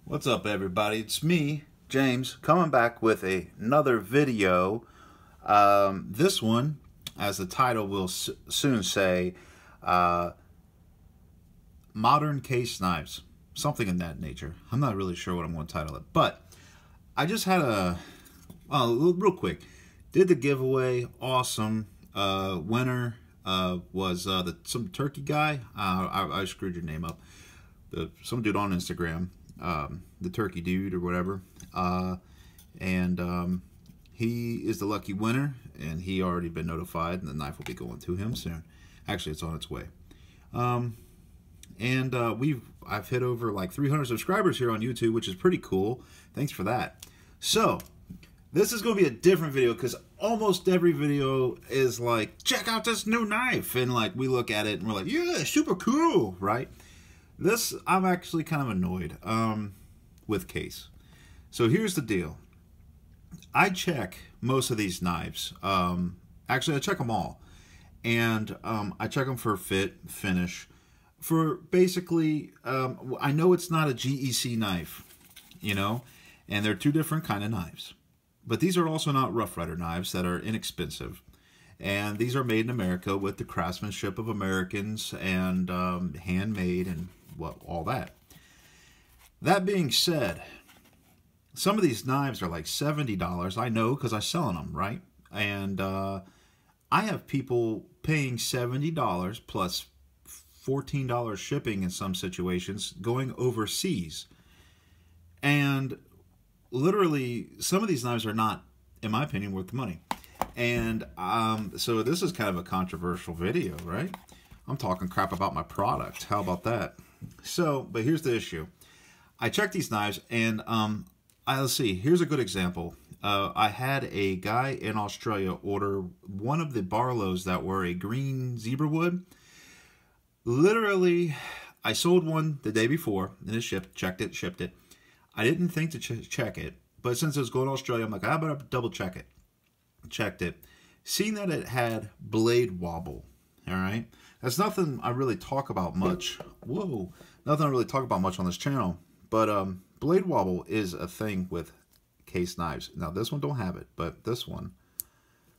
What's up, everybody? It's me, James, coming back with another video. This one, as the title will soon say, modern case knives, something in that nature. I'm not really sure what I'm going to title it, but I just had real quick, did the giveaway. Awesome. Winner was some turkey guy. I screwed your name up. Some dude on Instagram. The turkey dude or whatever, he is the lucky winner, and he already been notified, and the knife will be going to him soon. Actually, it's on its way. I've hit over like 300 subscribers here on YouTube, which is pretty cool. Thanks for that. So this is going to be a different video because almost every video is like, check out this new knife, and like we look at it and we're like, yeah, super cool, right? This, I'm actually kind of annoyed with case. So here's the deal. I check most of these knives. Actually, I check them all. And I check them for fit, finish. For basically, I know it's not a GEC knife, you know, and they're two different kind of knives. But these are also not Rough Rider knives that are inexpensive. And these are made in America with the craftsmanship of Americans and handmade and all that. That being said, some of these knives are like $70. I know because I'm selling them, right? And I have people paying $70 plus $14 shipping in some situations going overseas. And literally, some of these knives are not, in my opinion, worth the money. And so this is kind of a controversial video, right? I'm talking crap about my product. How about that? So, but here's the issue. I checked these knives, and let's see. Here's a good example. I had a guy in Australia order one of the Barlows that were a green zebra wood. Literally, I sold one the day before, and it shipped, checked it, shipped it. I didn't think to check it, but since it was going to Australia, I'm like, I better double check it. Checked it. Seen that it had blade wobble. All right. That's nothing I really talk about much. Whoa. Nothing I really talk about much on this channel. But blade wobble is a thing with case knives. Now, this one don't have it, but this one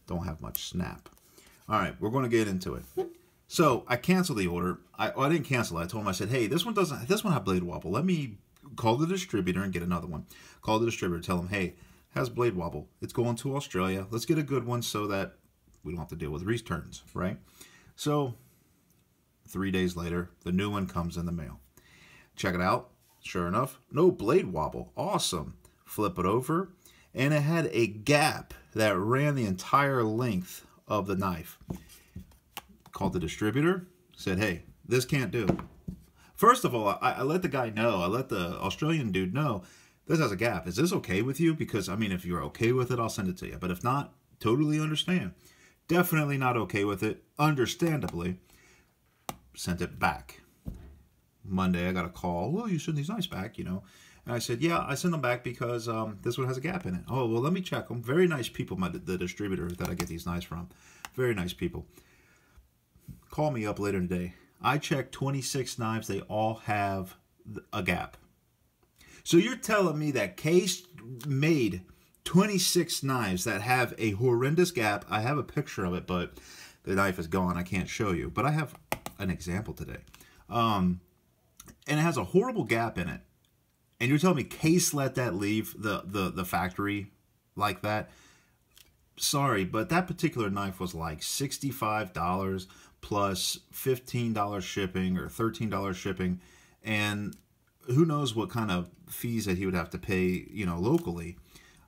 don't have much snap. All right. We're going to get into it. So I canceled the order. I didn't cancel it. I told him, I said, hey, this one have blade wobble. Let me call the distributor and get another one. Call the distributor, tell him, hey, has blade wobble. It's going to Australia. Let's get a good one so that we don't have to deal with returns, right? So 3 days later, the new one comes in the mail. Check it out. Sure enough, no blade wobble. Awesome. Flip it over, and it had a gap that ran the entire length of the knife. Called the distributor, said, hey, this can't do. First of all, I let the guy know, I let the Australian dude know, this has a gap. Is this okay with you? Because, I mean, if you're okay with it, I'll send it to you. But if not, totally understand. Definitely not okay with it, understandably. Sent it back. Monday, I got a call. Well, you send these knives back, you know. And I said, yeah, I send them back because this one has a gap in it. Oh, well, let me check them. Very nice people, the distributor that I get these knives from. Very nice people. Call me up later today. I checked 26 knives. They all have a gap. So you're telling me that Case made 26 knives that have a horrendous gap. I have a picture of it, but the knife is gone. I can't show you. But I have an example today. And it has a horrible gap in it. And you're telling me Case let that leave the factory like that? Sorry, but that particular knife was like $65 plus $15 shipping or $13 shipping. And who knows what kind of fees that he would have to pay, you know, locally.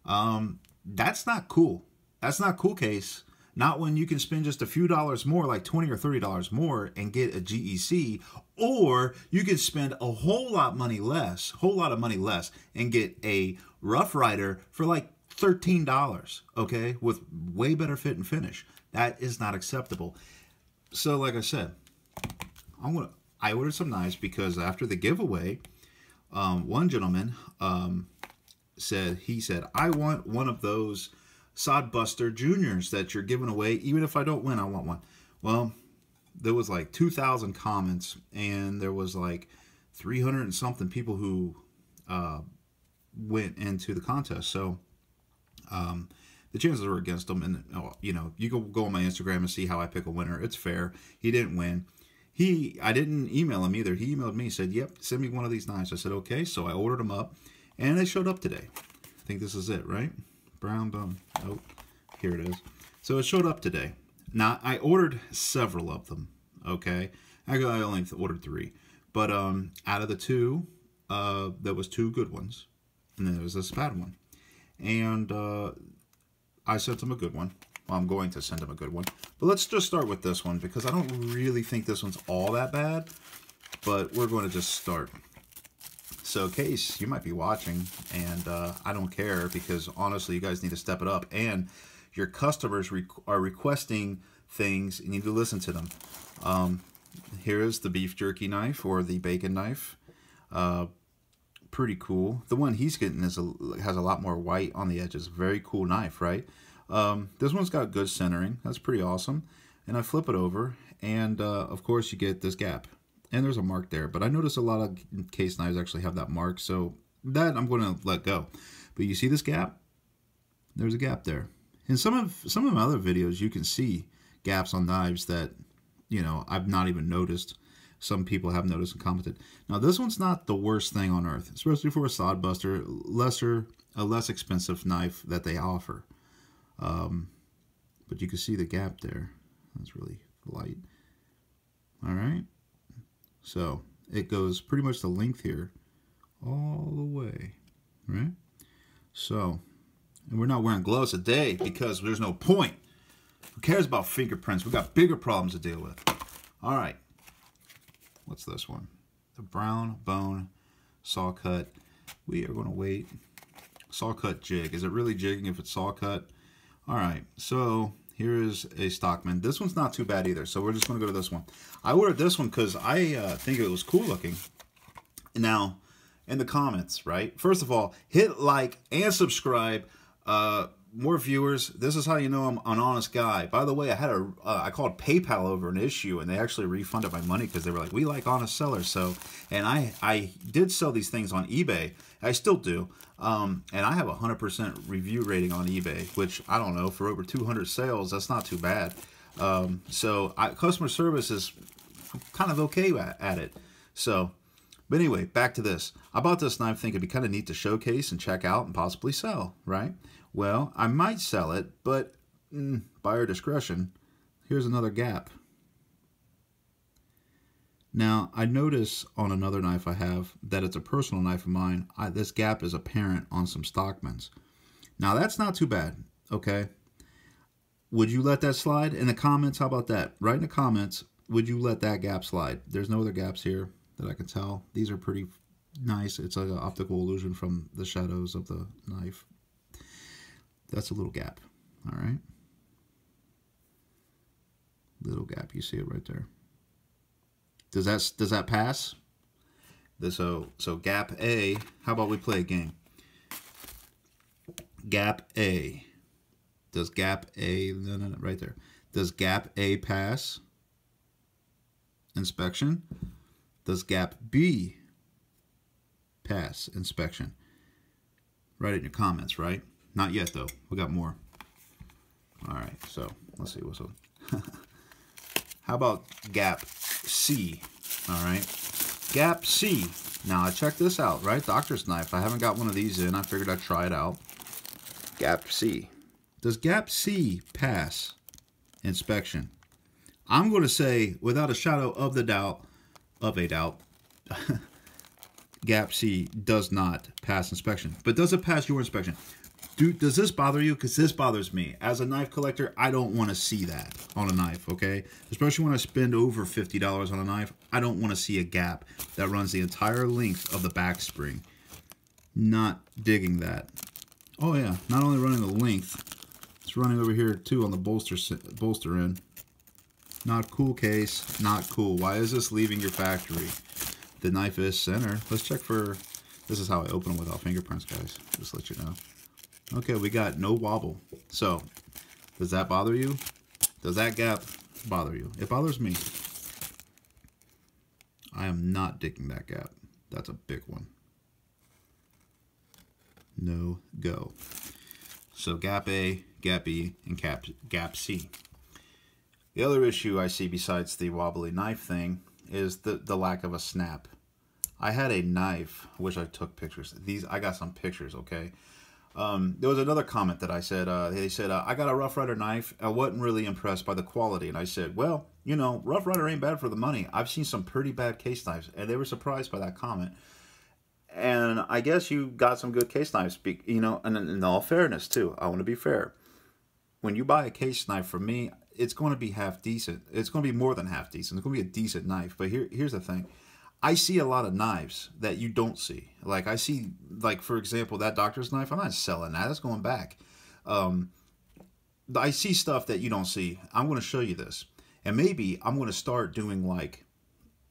That's not cool. That's not cool, Case. Not when you can spend just a few dollars more, like $20 or $30 more, and get a GEC, or you can spend a whole lot of money less, and get a Rough Rider for like $13, okay, with way better fit and finish. That is not acceptable. So, like I said, I ordered some knives because after the giveaway, one gentleman said, I want one of those Sodbuster Juniors that you're giving away. Even if I don't win, I want one. Well, there was like 2,000 comments, and there was like 300 and something people who went into the contest. So the chances are against him. And you know, you can go on my Instagram and see how I pick a winner. It's fair. He didn't win. I didn't email him either. He emailed me, said, "Yep, send me one of these knives." I said, "Okay." So I ordered them up, and they showed up today. I think this is it, right? Brown bone. Oh, here it is. So it showed up today. Now I ordered several of them. Okay, actually I only ordered 3, but out of the 2, there was 2 good ones, and then there was this bad one, and I sent him a good one. Well, I'm going to send him a good one. But let's just start with this one because I don't really think this one's all that bad. But we're going to just start. So, Case, you might be watching, and I don't care because honestly, you guys need to step it up. And your customers are requesting things. You need to listen to them. Here's the beef jerky knife or the bacon knife. Pretty cool. The one he's getting has a lot more white on the edges. Very cool knife, right? This one's got good centering. That's pretty awesome. And I flip it over, and of course you get this gap. And there's a mark there. But I notice a lot of Case knives actually have that mark, so that I'm going to let go. But you see this gap? There's a gap there. In some of my other videos, you can see gaps on knives that, you know, I've not even noticed. Some people have noticed and commented. Now, this one's not the worst thing on earth, especially for a sod buster, a less expensive knife that they offer. But you can see the gap there. That's really light. All right. So it goes pretty much the length here all the way, right? So, and we're not wearing gloves today because there's no point. Who cares about fingerprints? We've got bigger problems to deal with. All right. What's this one? The brown bone saw cut. We are going to wait. Saw cut jig. Is it really jigging if it's saw cut? All right. So here is a Stockman. This one's not too bad either. So we're just going to go to this one. I ordered this one because I think it was cool looking. Now, in the comments, right? First of all, hit like and subscribe. More viewers. This is how you know I'm an honest guy. By the way, I had I called PayPal over an issue, and they actually refunded my money because they were like, "We like honest sellers." So, and I did sell these things on eBay. I still do, and I have a 100% review rating on eBay, which I don't know, for over 200 sales, that's not too bad. So customer service is kind of okay at it. So, but anyway, back to this. I bought this knife thinking it'd be kind of neat to showcase and check out and possibly sell, right? Well, I might sell it, but buyer discretion. Here's another gap. Now, I notice on another knife I have that it's a personal knife of mine. This gap is apparent on some Stockmans. Now, that's not too bad, okay? Would you let that slide? In the comments, how about that? Write in the comments, would you let that gap slide? There's no other gaps here that I can tell. These are pretty nice. It's like an optical illusion from the shadows of the knife. That's a little gap, all right? Little gap, you see it right there. Does that pass? So gap A, how about we play a game? Gap A. Does gap A, no, right there. Does gap A pass inspection? Does gap B pass inspection? Write it in your comments, right? Not yet, though. We got more. All right, so let's see what's up. How about gap C? All right, gap C. Now, I checked this out, right? Doctor's knife. I haven't got one of these in. I figured I'd try it out. Gap C. Does gap C pass inspection? I'm going to say, without a shadow of a doubt, gap C does not pass inspection. But does it pass your inspection? Dude, does this bother you? Because this bothers me. As a knife collector, I don't want to see that on a knife, okay? Especially when I spend over $50 on a knife, I don't want to see a gap that runs the entire length of the back spring. Not digging that. Oh yeah, not only running the length, it's running over here too on the bolster end. Not cool, Case. Not cool. Why is this leaving your factory? The knife is center. Let's check for... This is how I open them without fingerprints, guys. Just to let you know. Okay, we got no wobble. So, does that bother you? Does that gap bother you? It bothers me. I am not digging that gap. That's a big one. no go. So gap A, gap B, and gap C. The other issue I see besides the wobbly knife thing is the lack of a snap. I had a knife. I wish I took pictures. I got some pictures, okay? There was another comment that I said, they said, I got a Rough Rider knife. I wasn't really impressed by the quality. And I said, well, you know, Rough Rider ain't bad for the money. I've seen some pretty bad case knives. And they were surprised by that comment. And I guess you got some good case knives, you know, and in all fairness, too. I want to be fair. When you buy a case knife from me, it's going to be half decent. It's going to be more than half decent. It's going to be a decent knife. But here's the thing. I see a lot of knives that you don't see. Like I see, like for example, that doctor's knife. I'm not selling that. That's going back. I see stuff that you don't see. I'm going to show you this. And maybe I'm going to start doing like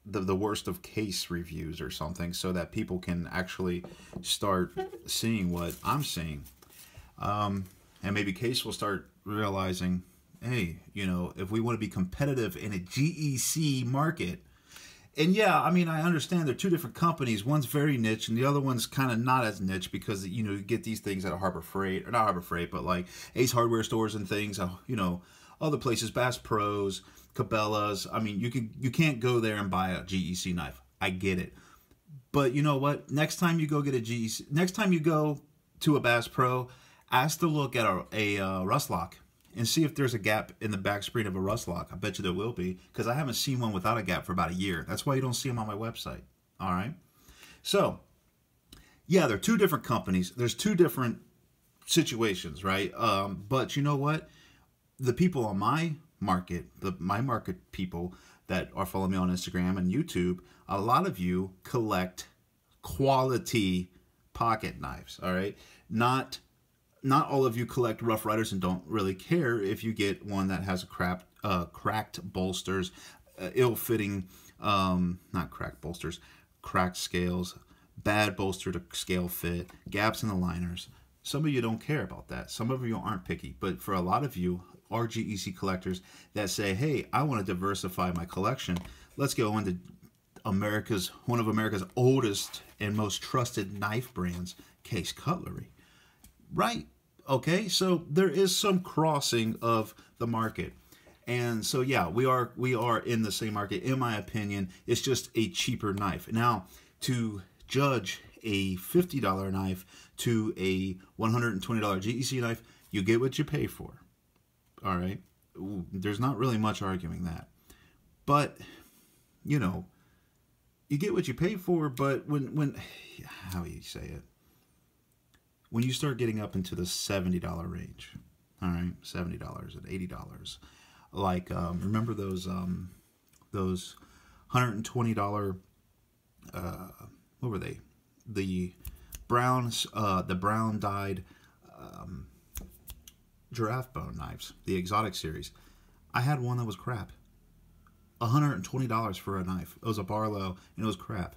the worst of case reviews or something so that people can actually start seeing what I'm seeing. And maybe Case will start realizing, hey, you know, if we want to be competitive in a GEC market, and yeah, I mean, I understand they're two different companies. One's very niche and the other one's kind of not as niche because, you know, you get these things at Harbor Freight, or not Harbor Freight, but like Ace Hardware stores and things, you know, other places, Bass Pros, Cabela's. I mean, you can't go there and buy a GEC knife. I get it. But you know what? Next time you go get a GEC, next time you go to a Bass Pro, ask to look at a rust lock and see if there's a gap in the back screen of a rust lock. I bet you there will be, because I haven't seen one without a gap for about a year. That's why you don't see them on my website. All right? So, yeah, they're two different companies. There's two different situations, right? But you know what? The people on my market, my market people that are following me on Instagram and YouTube, a lot of you collect quality pocket knives, all right? Not all of you collect Rough Riders and don't really care if you get one that has cracked bolsters, ill-fitting, not cracked bolsters, cracked scales, bad bolster to scale fit, gaps in the liners. Some of you don't care about that. Some of you aren't picky. But for a lot of you are GEC collectors that say, hey, I want to diversify my collection. Let's go into one of America's oldest and most trusted knife brands, Case Cutlery. Right. Okay. So there is some crossing of the market. And so, yeah, we are in the same market. In my opinion, it's just a cheaper knife. Now, to judge a $50 knife to a $120 GEC knife, you get what you pay for. All right. There's not really much arguing that. But, you know, you get what you pay for. But when how do you say it? When you start getting up into the $70 range, all right, $70 and $80, like remember those $120 what were they? The brown dyed giraffe bone knives, the exotic series. I had one that was crap. $120 for a knife. It was a Barlow and it was crap.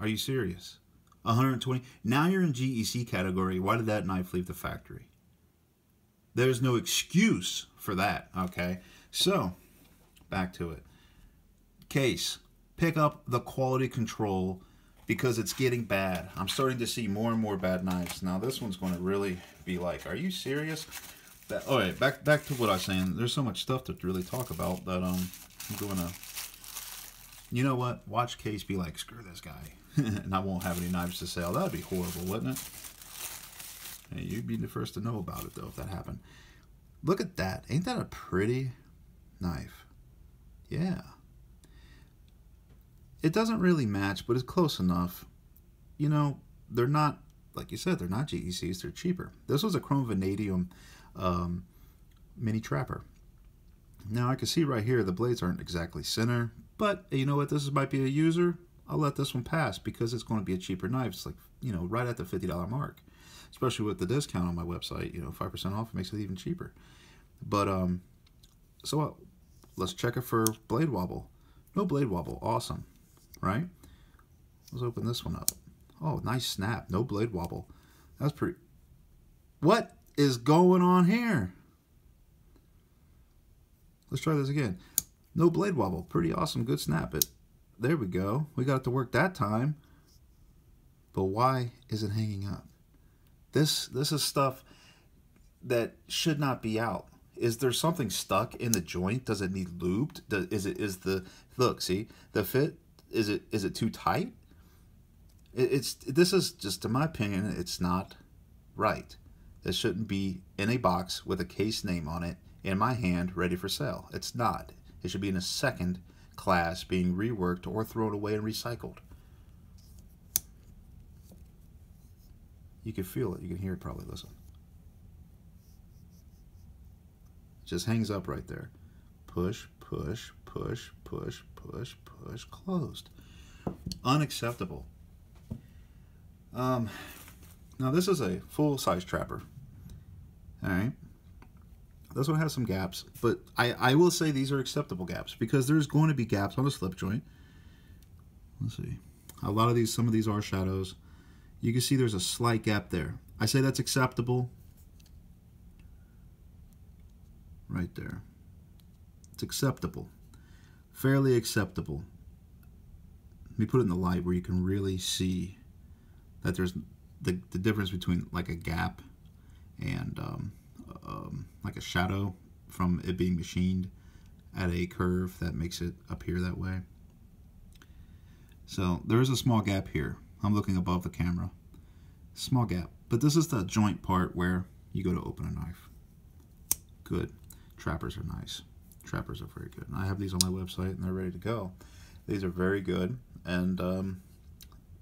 Are you serious? 120. Now you're in GEC category. Why did that knife leave the factory? There's no excuse for that. Okay, so back to it. Case, pick up the quality control because it's getting bad. I'm starting to see more and more bad knives. Now this one's going to really be like, are you serious? All right, back to what I was saying. There's so much stuff to really talk about that I'm going to. You know what? Watch Case be like, screw this guy. And I won't have any knives to sell. That'd be horrible, wouldn't it? Hey, you'd be the first to know about it, though, if that happened. Look at that. Ain't that a pretty knife? Yeah. It doesn't really match, but it's close enough. You know, they're not, like you said, they're not GECs. They're cheaper. This was a chrome vanadium mini trapper. Now, I can see right here the blades aren't exactly center, but you know what? This might be a user. I'll let this one pass because it's going to be a cheaper knife. It's like, you know, right at the $50 mark, especially with the discount on my website. You know, 5% off makes it even cheaper. But so what? Let's check it for blade wobble. No blade wobble. Awesome, right? Let's open this one up. Oh, nice snap. No blade wobble. That's pretty. What is going on here? Let's try this again. No blade wobble. Pretty awesome. Good snap. There we go. We got it to work that time. But why is it hanging up? This is stuff that should not be out. Is there something stuck in the joint? Does it need lubed? Is the look, see the fit? Is it too tight? This is just, in my opinion, it's not right. This shouldn't be in a box with a case name on it in my hand ready for sale. It's not. It should be in a second class being reworked or thrown away and recycled. You can feel it. You can hear it probably. Listen. It just hangs up right there. Push, push, push, push, push, push, closed. Unacceptable. Now this is a full-size trapper. Alright. This one has some gaps, but I will say these are acceptable gaps because there's going to be gaps on the slip joint. Let's see. A lot of these, some of these are shadows. You can see there's a slight gap there. I say that's acceptable. Right there. It's acceptable. Fairly acceptable. Let me put it in the light where you can really see that there's the difference between like a gap and like a shadow from it being machined at a curve that makes it appear that way. So there is a small gap here. I'm looking above the camera. Small gap. But this is the joint part where you go to open a knife. Good. Trappers are nice. Trappers are very good. And I have these on my website and they're ready to go. These are very good, and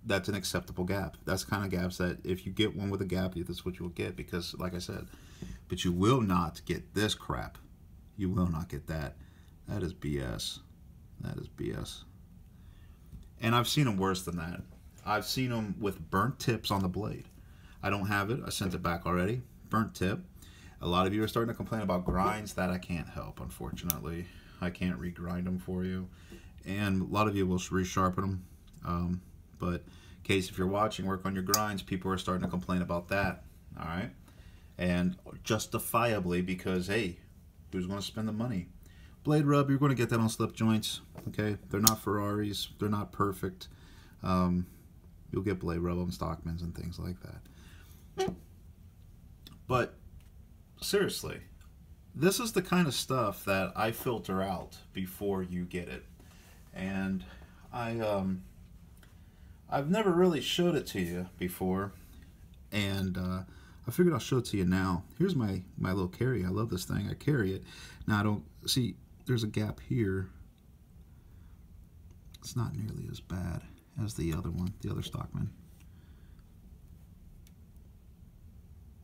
that's an acceptable gap. That's the kind of gaps that if you get one with a gap, that's what you'll get, because like I said, but you will not get this crap. You will not get that. That is BS. That is BS. And I've seen them worse than that. I've seen them with burnt tips on the blade. I don't have it. I sent it back already. Burnt tip. A lot of you are starting to complain about grinds. That I can't help, unfortunately. I can't regrind them for you. And a lot of you will resharpen them. But in case if you're watching, work on your grinds, people are starting to complain about that. All right? And justifiably, because, hey, who's going to spend the money? Blade rub, you're going to get that on slip joints. Okay? They're not Ferraris. They're not perfect. You'll get blade rub on Stockmans and things like that. But seriously, this is the kind of stuff that I filter out before you get it. And I've never really showed it to you before, and I figured I'll show it to you now. Here's my little carry. I love this thing. I carry it. Now I don't see, there's a gap here. It's not nearly as bad as the other one, the other Stockman.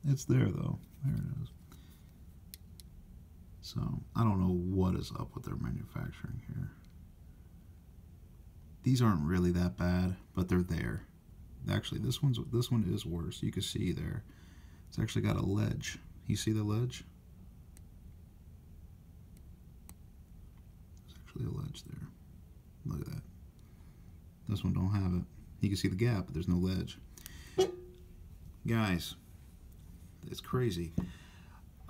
It's there though. There it is. So I don't know what is up with their manufacturing here. These aren't really that bad, but they're there. Actually, this one is worse. You can see there. It's actually got a ledge. You see the ledge? There's actually a ledge there. Look at that. This one don't have it. You can see the gap, but there's no ledge. Guys, it's crazy.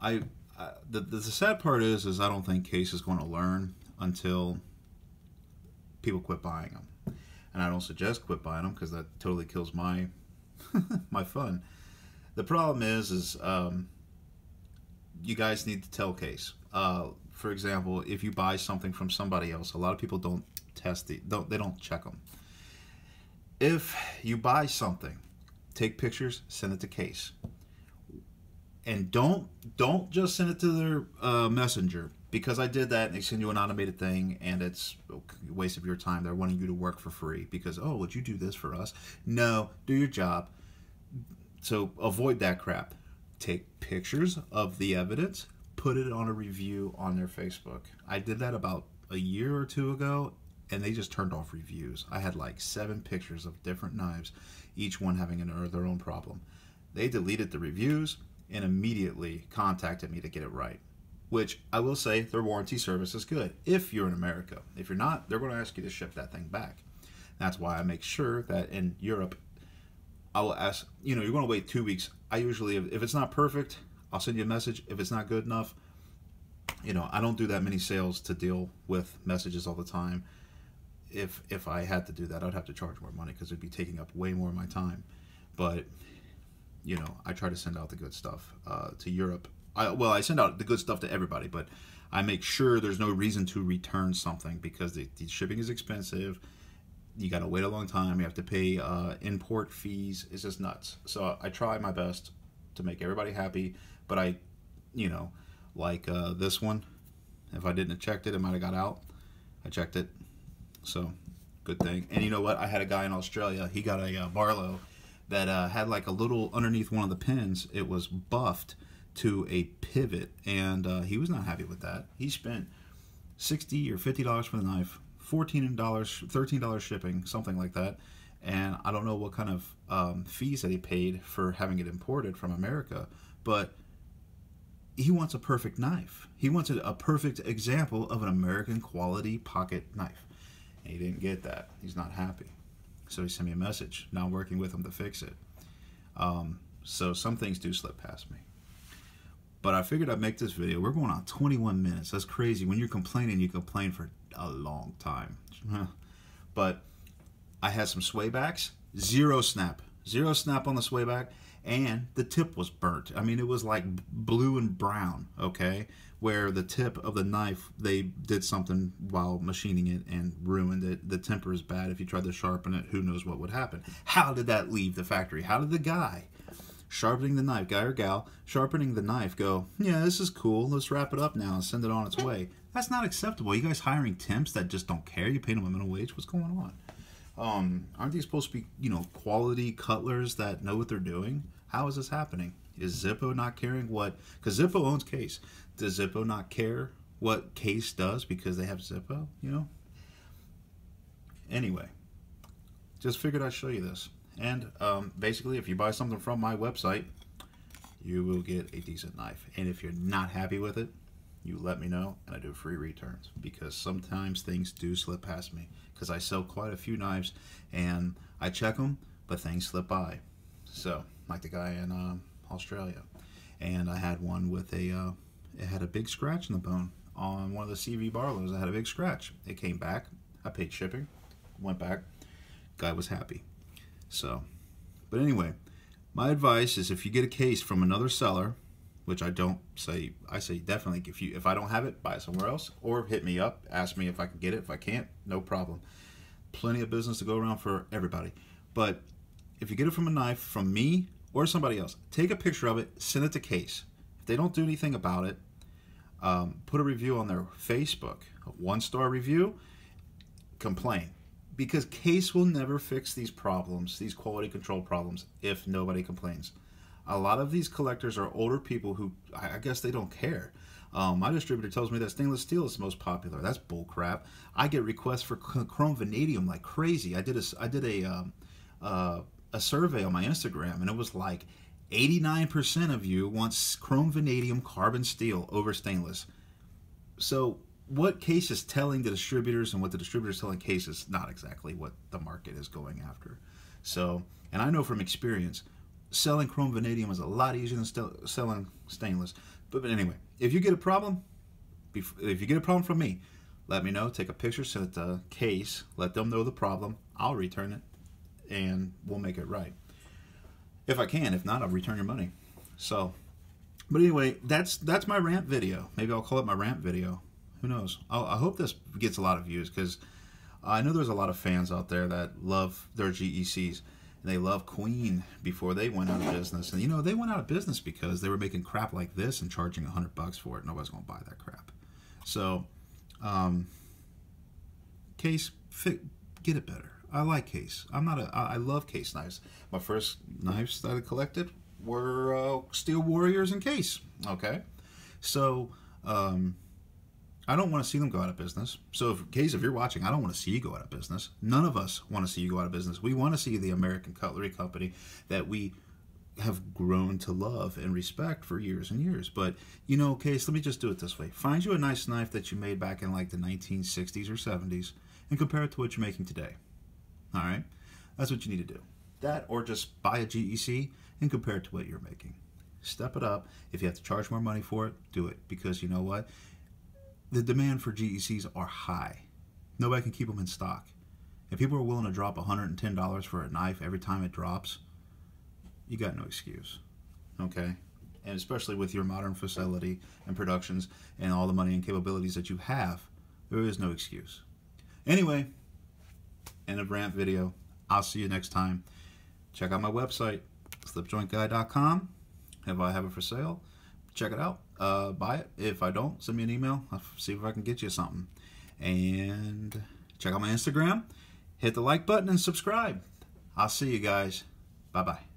The sad part is I don't think Case is going to learn until people quit buying them. And I don't suggest quit buying them because that totally kills my my fun. The problem is you guys need to tell Case. For example, if you buy something from somebody else, a lot of people don't test they don't check them. If you buy something, take pictures, send it to Case. And don't just send it to their messenger, because I did that and they send you an automated thing and it's a waste of your time. They're wanting you to work for free because, oh, would you do this for us? No, do your job. So avoid that crap. Take pictures of the evidence, put it on a review on their Facebook. I did that about a year or two ago and they just turned off reviews. I had like 7 pictures of different knives, each one having their own problem. They deleted the reviews and immediately contacted me to get it right, which I will say their warranty service is good if you're in America. If you're not, they're going to ask you to ship that thing back. That's why I make sure that in Europe, I will ask, you're going to wait 2 weeks. I usually, if it's not perfect, I'll send you a message. If it's not good enough, I don't do that many sales to deal with messages all the time. If I had to do that, I'd have to charge more money because it'd be taking up way more of my time. But you know, I try to send out the good stuff to Europe. I send out the good stuff to everybody, but I make sure there's no reason to return something because the shipping is expensive. You got to wait a long time. You have to pay import fees. It's just nuts. So I try my best to make everybody happy, but I, you know, like this one, if I didn't have checked it, it might have got out. I checked it, so good thing. And you know what? I had a guy in Australia. He got a Barlow that had like a little underneath one of the pins. It was buffed to a pivot, and he was not happy with that. He spent $60 or $50 for the knife, $14, $13 shipping, something like that. And I don't know what kind of fees that he paid for having it imported from America, but he wants a perfect knife. He wants a perfect example of an American quality pocket knife. And he didn't get that. He's not happy. So he sent me a message. Now I'm working with him to fix it. So some things do slip past me. But I figured I'd make this video. We're going on 21 minutes. That's crazy. When you're complaining, you complain for a long time. But I had some swaybacks. Zero snap. Zero snap on the swayback. And the tip was burnt. I mean, it was like blue and brown, okay? Where the tip of the knife, they did something while machining it and ruined it. The temper is bad. If you tried to sharpen it, who knows what would happen. How did that leave the factory? How did the guy sharpening the knife, guy or gal, sharpening the knife go, yeah, this is cool. Let's wrap it up now and send it on its way. That's not acceptable. You guys hiring temps that just don't care? You pay them a minimum wage? What's going on? Aren't these supposed to be, you know, quality cutlers that know what they're doing? How is this happening? Is Zippo not caring what? Because Zippo owns Case. Does Zippo not care what Case does because they have Zippo? You know. Anyway, just figured I'd show you this. And basically, if you buy something from my website, you will get a decent knife. And if you're not happy with it, you let me know, and I do free returns, because sometimes things do slip past me, because I sell quite a few knives and I check them, but things slip by. So like the guy in Australia, and I had one with a it had a big scratch in the bone on one of the CV Barlows. I had a big scratch. It came back. I paid shipping, went back, guy was happy. So, but anyway, my advice is, if you get a case from another seller, which I don't say, I say definitely, if I don't have it, buy it somewhere else, or hit me up, ask me if I can get it. If I can't, no problem. Plenty of business to go around for everybody. But if you get it from a knife from me or somebody else, take a picture of it, send it to Case. If they don't do anything about it, put a review on their Facebook, a 1-star review, complain. Because Case will never fix these problems, these quality control problems, if nobody complains. A lot of these collectors are older people who, I guess they don't care. My distributor tells me that stainless steel is the most popular. That's bull crap. I get requests for chrome vanadium like crazy. I did a survey on my Instagram, and it was like 89% of you want chrome vanadium carbon steel over stainless. So what Case is telling the distributors and what the distributors telling Case is not exactly what the market is going after. So, and I know from experience, selling chrome vanadium is a lot easier than selling stainless. But anyway, if you get a problem, if you get a problem from me, let me know. Take a picture, send it to Case, let them know the problem. I'll return it, and we'll make it right. If I can. If not, I'll return your money. So, but anyway, that's my rant video. Maybe I'll call it my rant video. Who knows? I hope this gets a lot of views, because I know there's a lot of fans out there that love their GECs. And they love Queen before they went out of business. And, you know, they went out of business because they were making crap like this and charging $100 for it. Nobody's going to buy that crap. So, Case, get it better. I like Case. I love Case knives. My first knives that I collected were Steel Warriors and Case. Okay? So, I don't want to see them go out of business. So, Case, if you're watching, I don't want to see you go out of business. None of us want to see you go out of business. We want to see the American Cutlery Company that we have grown to love and respect for years and years. But, you know, Case, let me just do it this way. Find you a nice knife that you made back in like the 1960s or 70s and compare it to what you're making today. All right? That's what you need to do. That, or just buy a GEC and compare it to what you're making. Step it up. If you have to charge more money for it, do it. Because you know what? The demand for GECs are high. Nobody can keep them in stock. If people are willing to drop $110 for a knife every time it drops, you got no excuse. Okay? And especially with your modern facility and productions and all the money and capabilities that you have, there is no excuse. Anyway, end of rant video. I'll see you next time. Check out my website, slipjointguy.com. If I have it for sale, check it out. Buy it. If I don't, send me an email. I'll see if I can get you something. And check out my Instagram. Hit the like button and subscribe. I'll see you guys. Bye-bye.